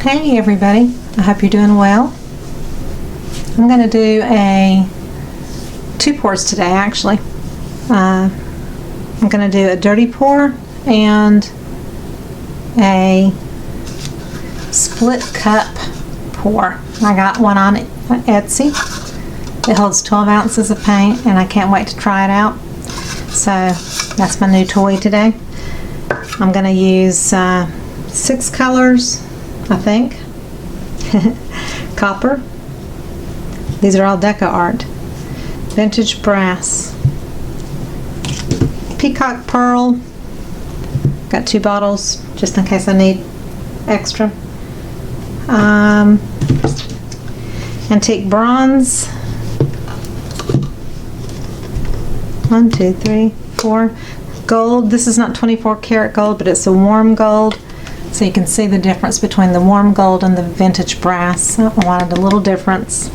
Hey everybody, I hope you're doing well. I'm going to do two pours today actually. I'm going to do a dirty pour and a split cup pour. I got one on Etsy. It holds 12 ounces of paint and I can't wait to try it out. So that's my new toy today. I'm going to use 6 colors, I think. Copper. These are all DecoArt. Vintage brass. Peacock pearl. Got 2 bottles just in case I need extra. Antique bronze. 1, 2, 3, 4. Gold. This is not 24 karat gold, but it's a warm gold. So you can see the difference between the warm gold and the vintage brass. I wanted a little difference.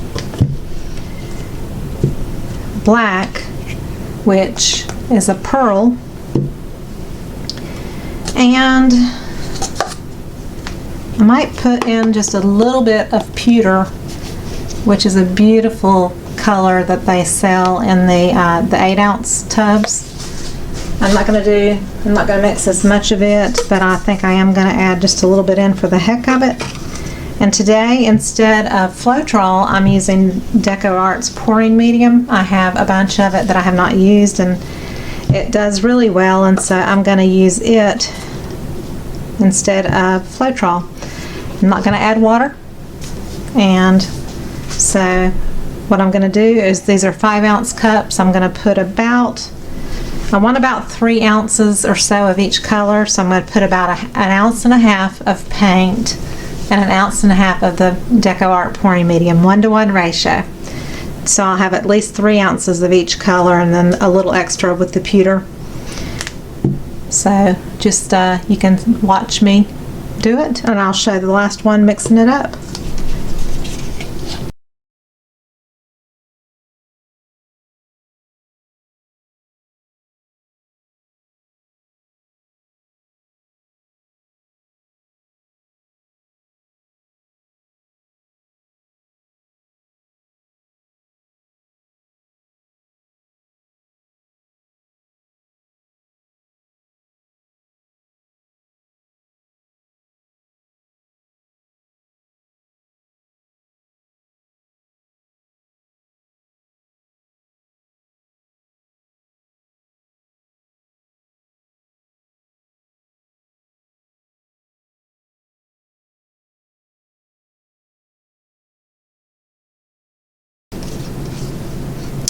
Black, which is a pearl. And I might put in just a little bit of pewter, which is a beautiful color that they sell in the 8-ounce tubs. I'm not going to mix as much of it, but I think I am going to add just a little bit in for the heck of it. And today, instead of Floetrol, I'm using DecoArt's Pouring Medium. I have a bunch of it that I have not used, and it does really well, and so I'm going to use it instead of Floetrol. I'm not going to add water, and so what I'm going to do is, these are 5-ounce cups. I'm going to put I want about 3 ounces or so of each color, so I'm going to put about an ounce and a half of paint and an ounce and a half of the DecoArt Pouring Medium, 1-to-1 ratio. So I'll have at least 3 ounces of each color and then a little extra with the pewter. So just you can watch me do it, and I'll show the last one mixing it up.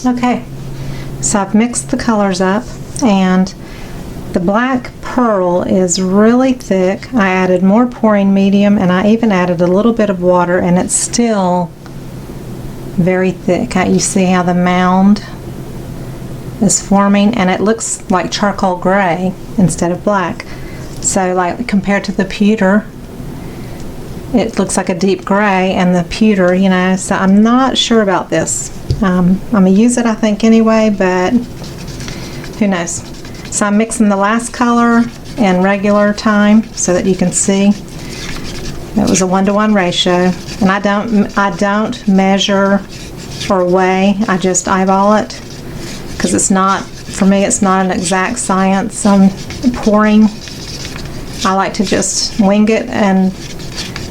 Okay, so I've mixed the colors up, and the black pearl is really thick. I added more pouring medium, and I even added a little bit of water, and it's still very thick. You see how the mound is forming, and it looks like charcoal gray instead of black. So like compared to the pewter, it looks like a deep gray, and the pewter, you know, so I'm not sure about this. I'm going to use it, I think, anyway, but who knows. So I'm mixing the last color in regular time so that you can see. It was a 1-to-1 ratio, and I don't measure or weigh. I just eyeball it, because it's not, for me, it's not an exact science. Pouring, I like to just wing it and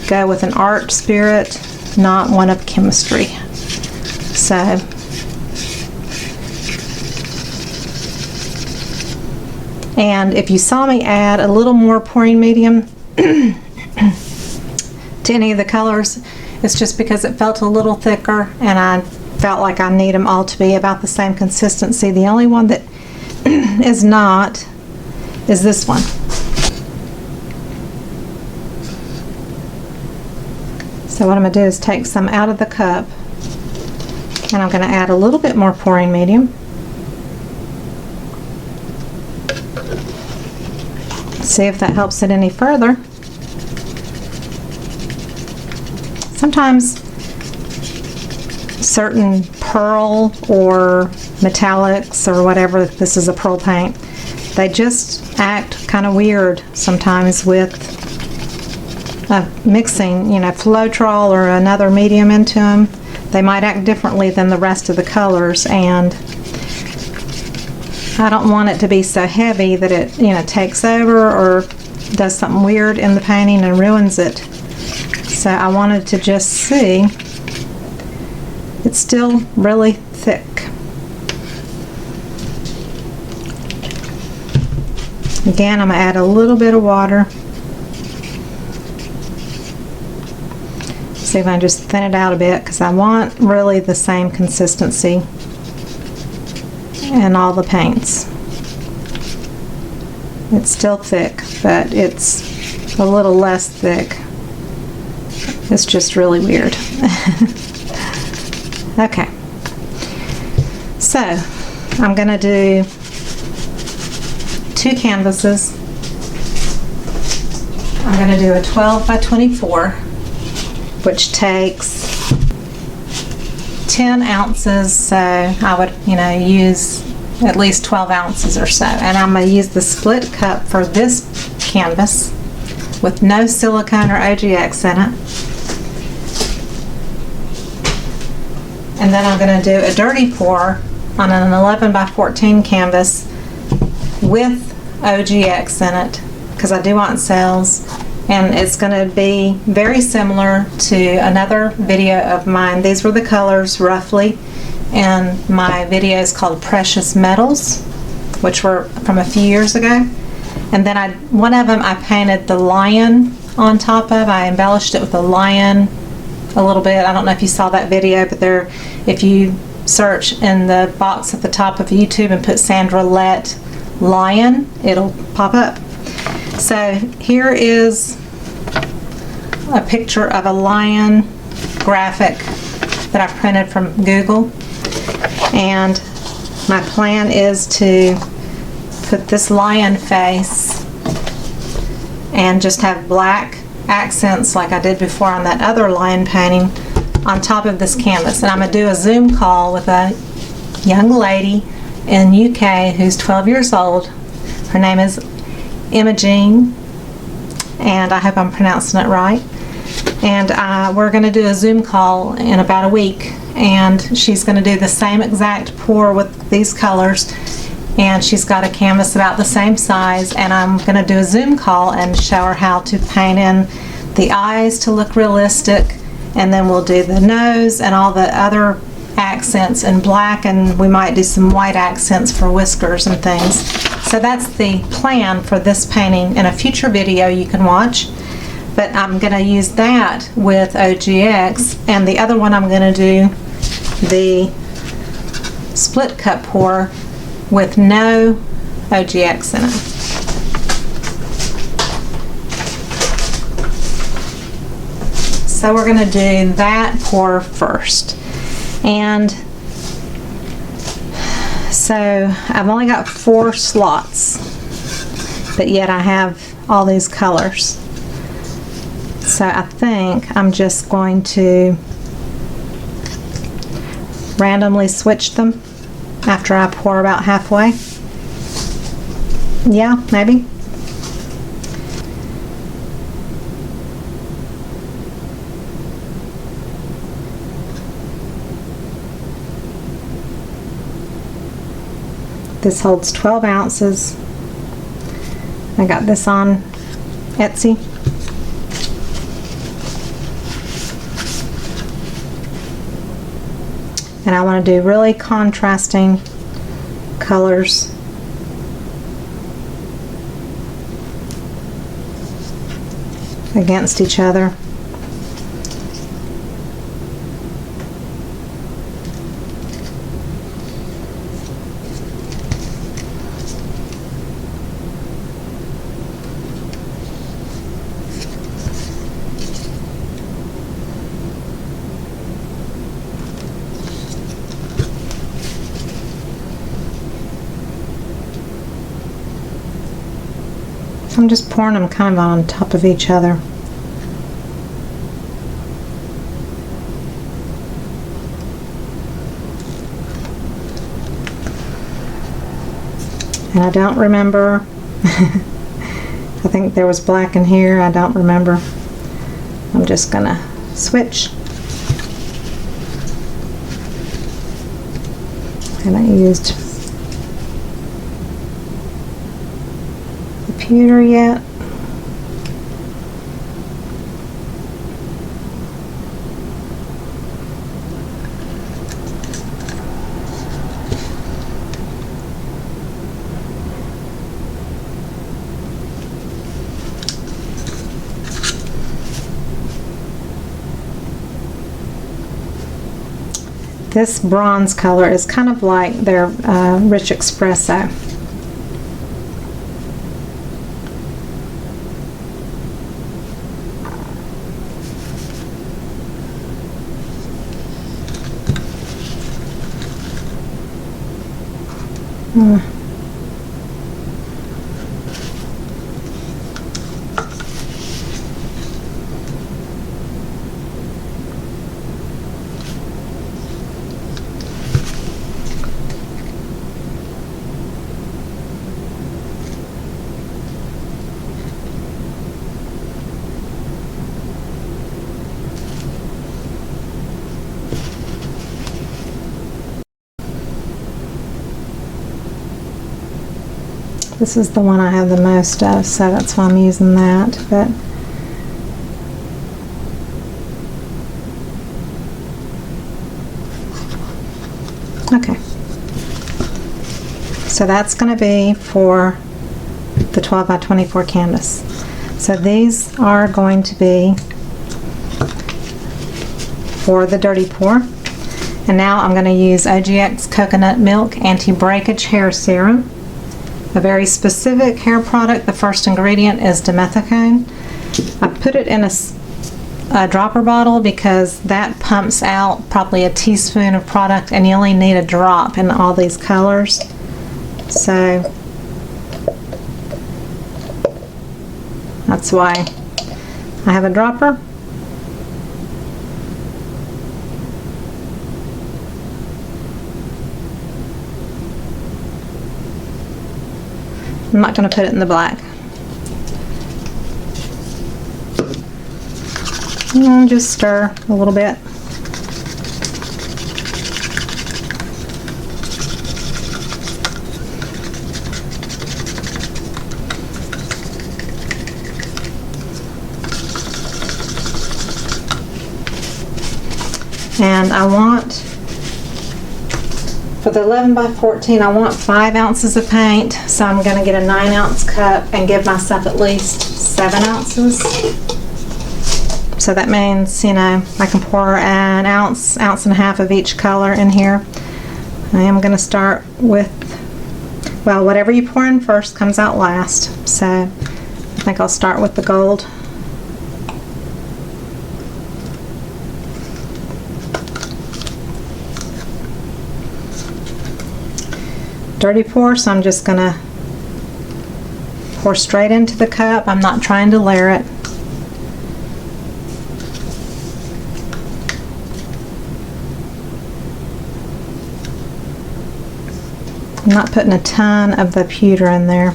go with an art spirit, not one of chemistry. So and if you saw me add a little more pouring medium to any of the colors, it's just because it felt a little thicker, and I felt like I need them all to be about the same consistency. The only one that is not is this one. So what I'm going to do is take some out of the cup, and I'm going to add a little bit more pouring medium. See if that helps it any further. Sometimes certain pearl or metallics or whatever, this is a pearl paint, they just act kind of weird sometimes with mixing, you know, Floetrol or another medium into them, they might act differently than the rest of the colors, and I don't want it to be so heavy that it, you know, takes over or does something weird in the painting and ruins it. So I wanted to just see. It's still really thick. Again, I'm going to add a little bit of water. See if I can just thin it out a bit, because I want really the same consistency in all the paints. It's still thick, but it's a little less thick. It's just really weird. Okay, so I'm going to do 2 canvases. I'm going to do a 12 by 24, which takes 10 ounces, so I would, you know, use at least 12 ounces or so. And I'm going to use the split cup for this canvas with no silicone or OGX in it. And then I'm going to do a dirty pour on an 11 by 14 canvas with OGX in it, because I do want sales, and it's going to be very similar to another video of mine. These were the colors roughly in my videos called Precious Metals, which were from a few years ago. And then one of them I painted the lion on top of. I embellished it with a lion a little bit. I don't know if you saw that video, but there, if you search in the box at the top of YouTube and put Sandra Lett lion, it'll pop up. So here is a picture of a lion graphic that I printed from Google, and my plan is to put this lion face and just have black accents like I did before on that other lion painting on top of this canvas. And I'm going to do a Zoom call with a young lady in UK who's 12 years old. Her name is Imogen, and I hope I'm pronouncing it right. And we're going to do a Zoom call in about a week, and she's going to do the same exact pour with these colors, and she's got a canvas about the same size, and I'm going to do a Zoom call and show her how to paint in the eyes to look realistic, and then we'll do the nose and all the other accents in black, and we might do some white accents for whiskers and things. So that's the plan for this painting. In a future video you can watch, but I'm going to use that with OGX, and the other one I'm going to do the split cup pour with no OGX in it. So we're going to do that pour first. And so I've only got 4 slots, but yet I have all these colors. So I think I'm just going to randomly switch them after I pour about halfway. Yeah, maybe. This holds 12 ounces. I got this on Etsy. And I want to do really contrasting colors. Against each other. I'm just pouring them kind of on top of each other. And I don't remember, I think there was black in here, I don't remember. I'm just gonna switch. I haven't used the pewter yet. This bronze color is kind of like their rich espresso. This is the one I have the most of, so that's why I'm using that. But okay, so that's going to be for the 12 by 24 canvas. So these are going to be for the dirty pour. And now I'm going to use OGX Coconut Milk Anti-Breakage Hair Serum. A very specific hair product. The first ingredient is dimethicone. I put it in a dropper bottle because that pumps out probably a teaspoon of product, and you only need a drop in all these colors. So that's why I have a dropper. I'm not going to put it in the black. And just stir a little bit. And I want, for the 11 by 14, I want 5 ounces of paint, so I'm going to get a 9-ounce cup and give myself at least 7 ounces. So that means, you know, I can pour an ounce, ounce and a half of each color in here. I am going to start with, well, whatever you pour in first comes out last. So I think I'll start with the gold. Dirty pour, so I'm just going to pour straight into the cup. I'm not trying to layer it. I'm not putting a ton of the pewter in there.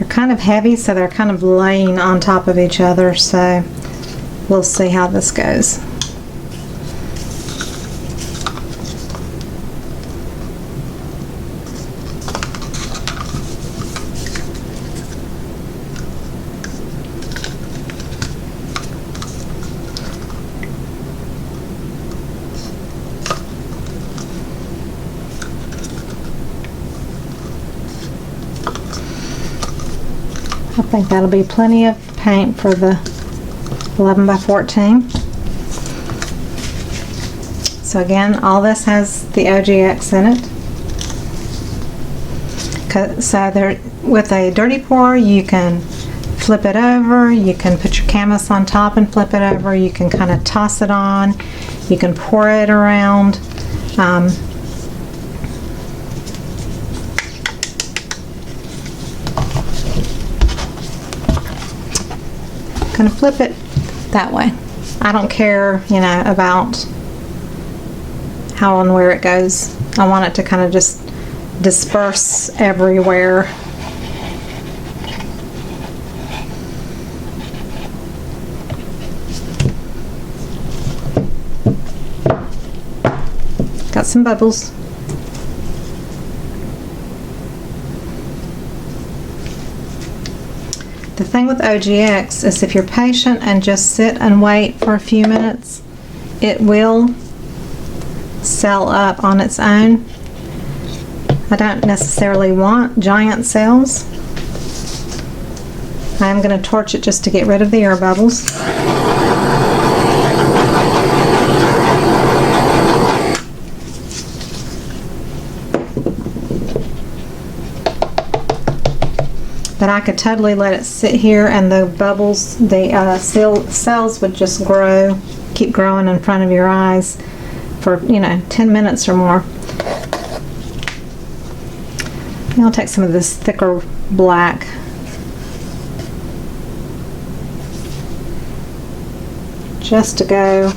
Kind of heavy, so they're kind of laying on top of each other, so we'll see how this goes. I think that'll be plenty of paint for the 11 by 14. So again, all this has the OGX in it. So there, with a dirty pour, you can flip it over, you can put your canvas on top and flip it over, you can kind of toss it on, you can pour it going to flip it that way. I don't care, you know, about how and where it goes. I want it to kind of just disperse everywhere. Got some bubbles. The thing with OGX is if you're patient and just sit and wait for a few minutes, it will cell up on its own. I don't necessarily want giant cells. I'm going to torch it just to get rid of the air bubbles. But I could totally let it sit here and the bubbles, the cells would just grow, keep growing in front of your eyes for, you know, 10 minutes or more. Now I'll take some of this thicker black. Just to go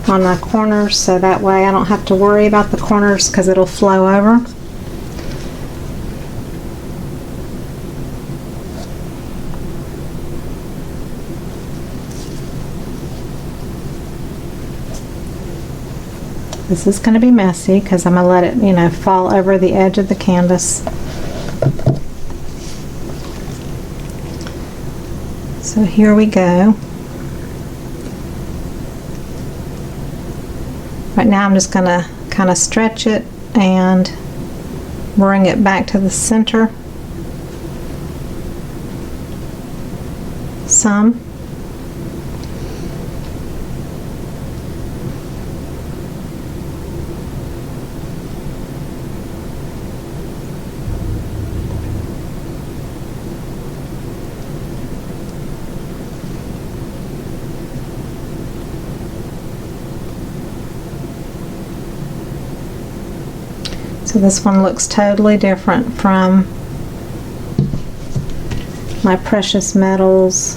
on my corners so that way I don't have to worry about the corners because it'll flow over. This is going to be messy because I'm going to let it, you know, fall over the edge of the canvas. So here we go. Right now I'm just going to kind of stretch it and bring it back to the center some. So this one looks totally different from my Precious Metals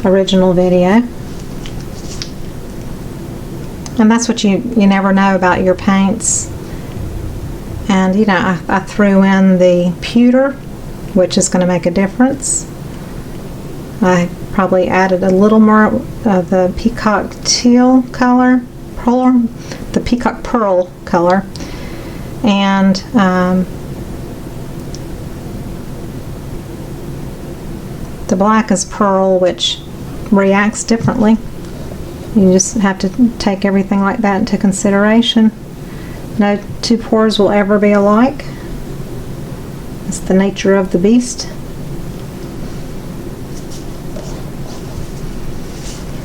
original video. And that's what you never know about your paints. And you know, I threw in the Pewter, which is going to make a difference. I probably added a little more of the Peacock teal color, the Peacock pearl color. And the black is pearl, which reacts differently. You just have to take everything like that into consideration. No two pours will ever be alike. It's the nature of the beast.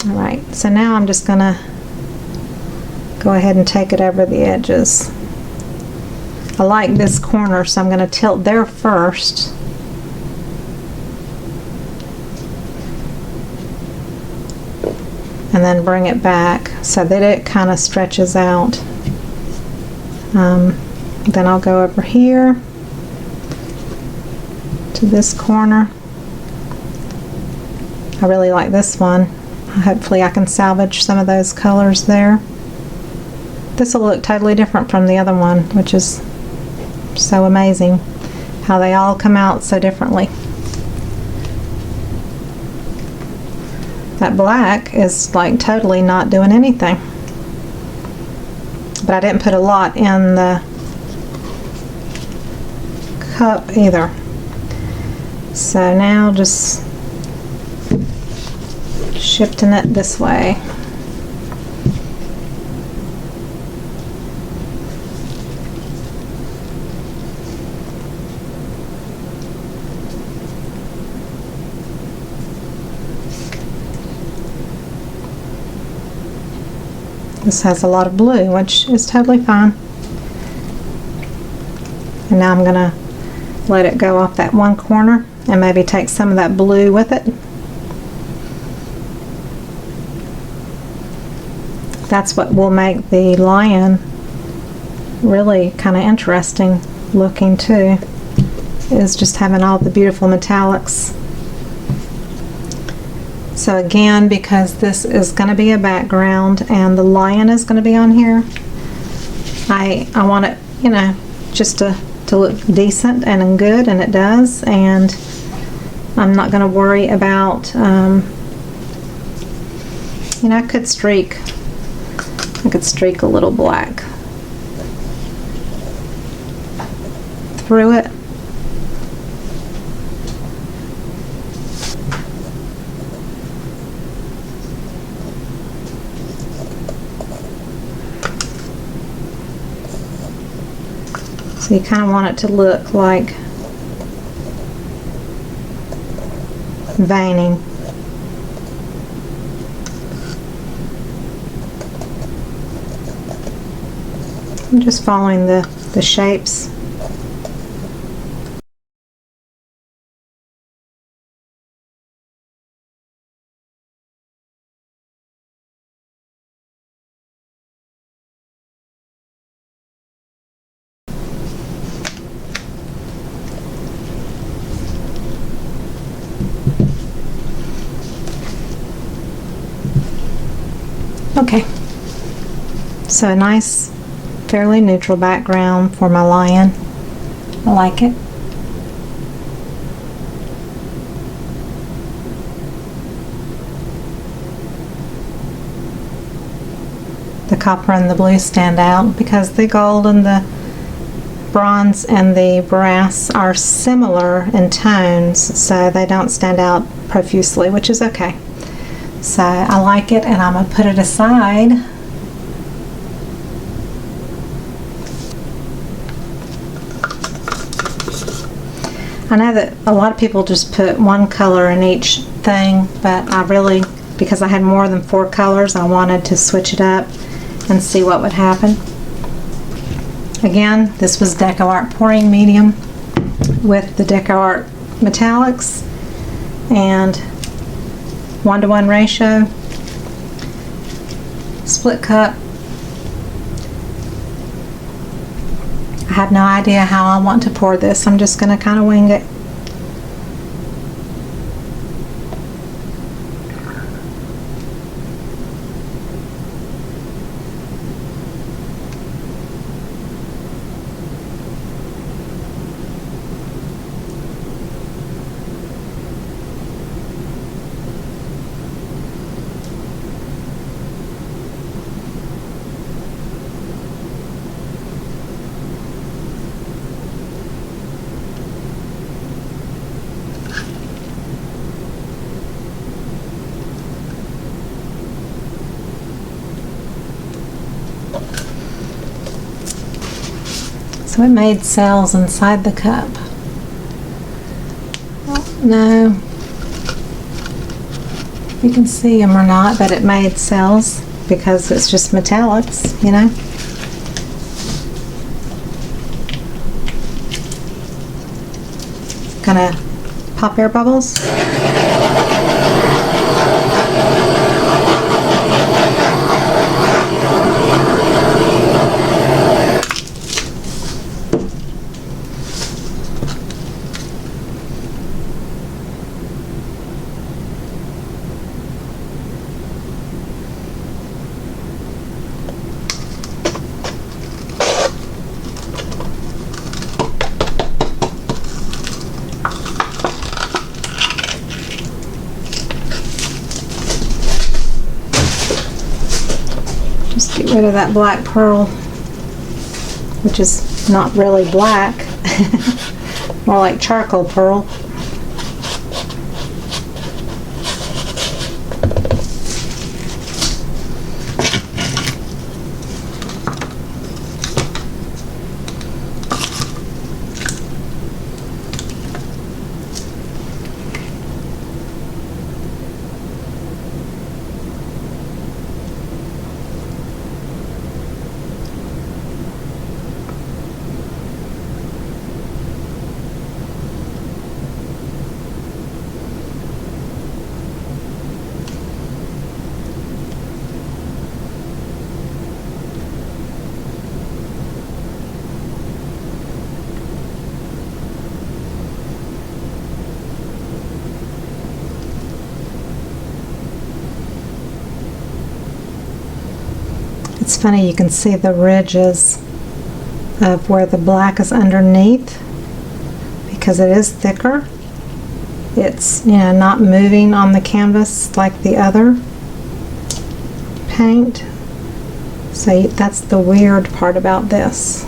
Alright, so now I'm just going to go ahead and take it over the edges. I like this corner, so I'm going to tilt there first. And then bring it back so that it kind of stretches out. Then I'll go over here to this corner. I really like this one. Hopefully I can salvage some of those colors there. This will look totally different from the other one, which is so amazing how they all come out so differently. That black is like totally not doing anything, but I didn't put a lot in the cup either. So now just shifting it this way. This has a lot of blue, which is totally fine. And now I'm going to let it go off that one corner and maybe take some of that blue with it. That's what will make the lion really kind of interesting looking too, is just having all the beautiful metallics So again, because this is going to be a background and the lion is going to be on here, I want it, you know, just to look decent and good, and it does. And I'm not going to worry about, you know, I could streak a little black through it. So you kind of want it to look like veining. I'm just following the shapes. Okay, so a nice, fairly neutral background for my lion. I like it. The copper and the blue stand out because the gold and the bronze and the brass are similar in tones, so they don't stand out profusely, which is okay. So I like it, and I'm going to put it aside. I know that a lot of people just put one color in each thing, but I really, because I had more than 4 colors, I wanted to switch it up and see what would happen. Again, this was DecoArt Pouring Medium with the DecoArt Metallics, and 1:1 ratio, split cup. I have no idea how I want to pour this. I'm just going to kind of wing it. So it made cells inside the cup. Oh, no, you can see them or not, but it made cells because it's just metallics, you know. Gonna pop air bubbles. Just get rid of that black pearl, which is not really black, more like charcoal pearl. It's funny, you can see the ridges of where the black is underneath because it is thicker. It's, you know, not moving on the canvas like the other paint. So that's the weird part about this.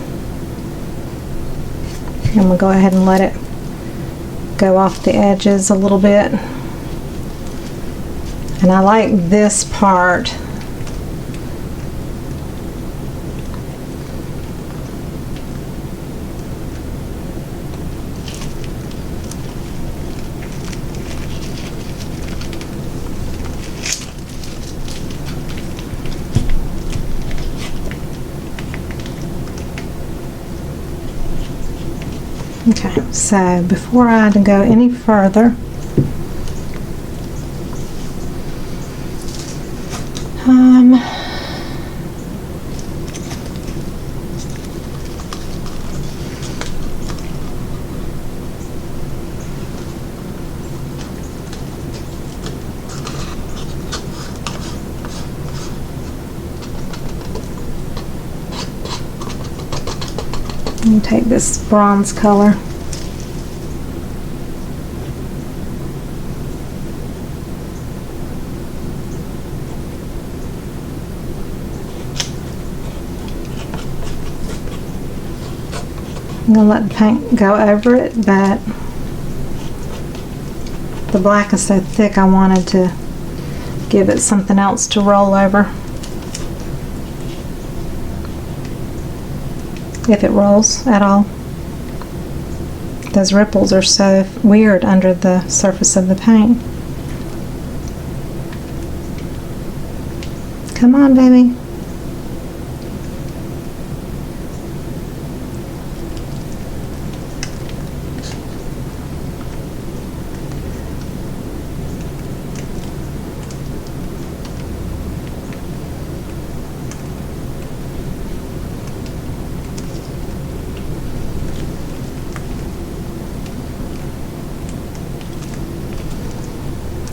I'm going to go ahead and let it go off the edges a little bit. And I like this part. Okay, so before I go any further, I'm going to take this bronze color. I'm going to let the paint go over it, but the black is so thick I wanted to give it something else to roll over. If it rolls at all. Those ripples are so weird under the surface of the paint. Come on, baby.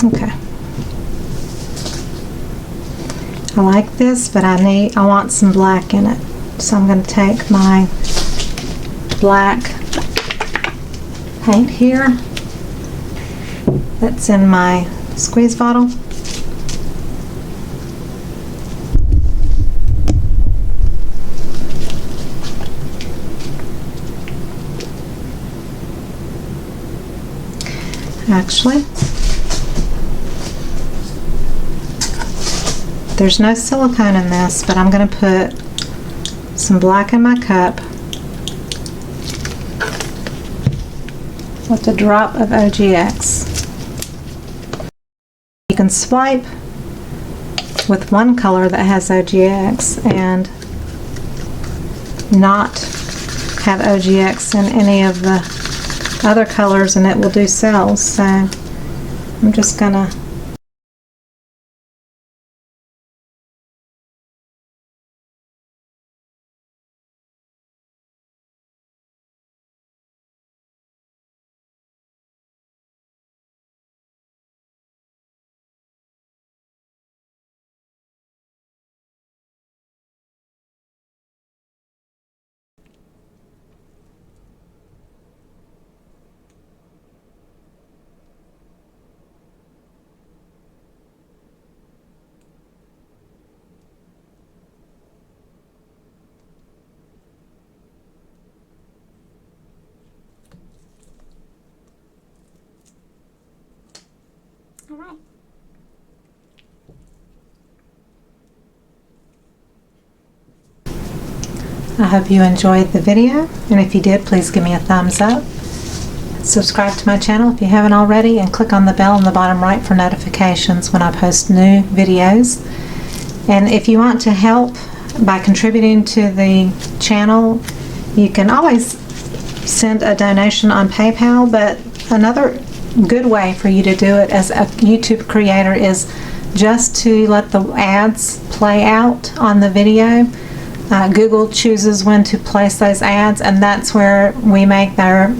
Okay. I like this, but I want some black in it. So I'm going to take my black paint here that's in my squeeze bottle. Actually, there's no silicone in this, but I'm going to put some black in my cup with a drop of OGX. You can swipe with one color that has OGX and not have OGX in any of the other colors, and it will do cells. So I'm just going to All right. I hope you enjoyed the video, and if you did, please give me a thumbs up. Subscribe to my channel if you haven't already, and click on the bell in the bottom right for notifications when I post new videos. And if you want to help by contributing to the channel, you can always send a donation on PayPal, but another good way for you to do it as a YouTube creator is just to let the ads play out on the video. Google chooses when to place those ads, and that's where we make our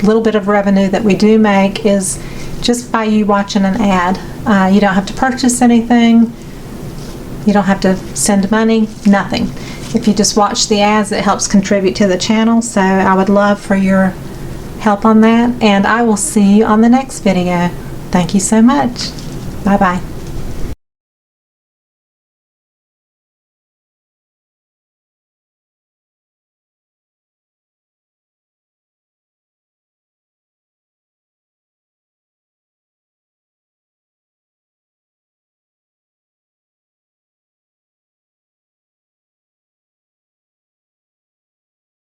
little bit of revenue that we do make is just by you watching an ad. You don't have to purchase anything. You don't have to send money, nothing. If you just watch the ads, it helps contribute to the channel, so I would love for your help on that, and I will see you on the next video. Thank you so much. Bye-bye.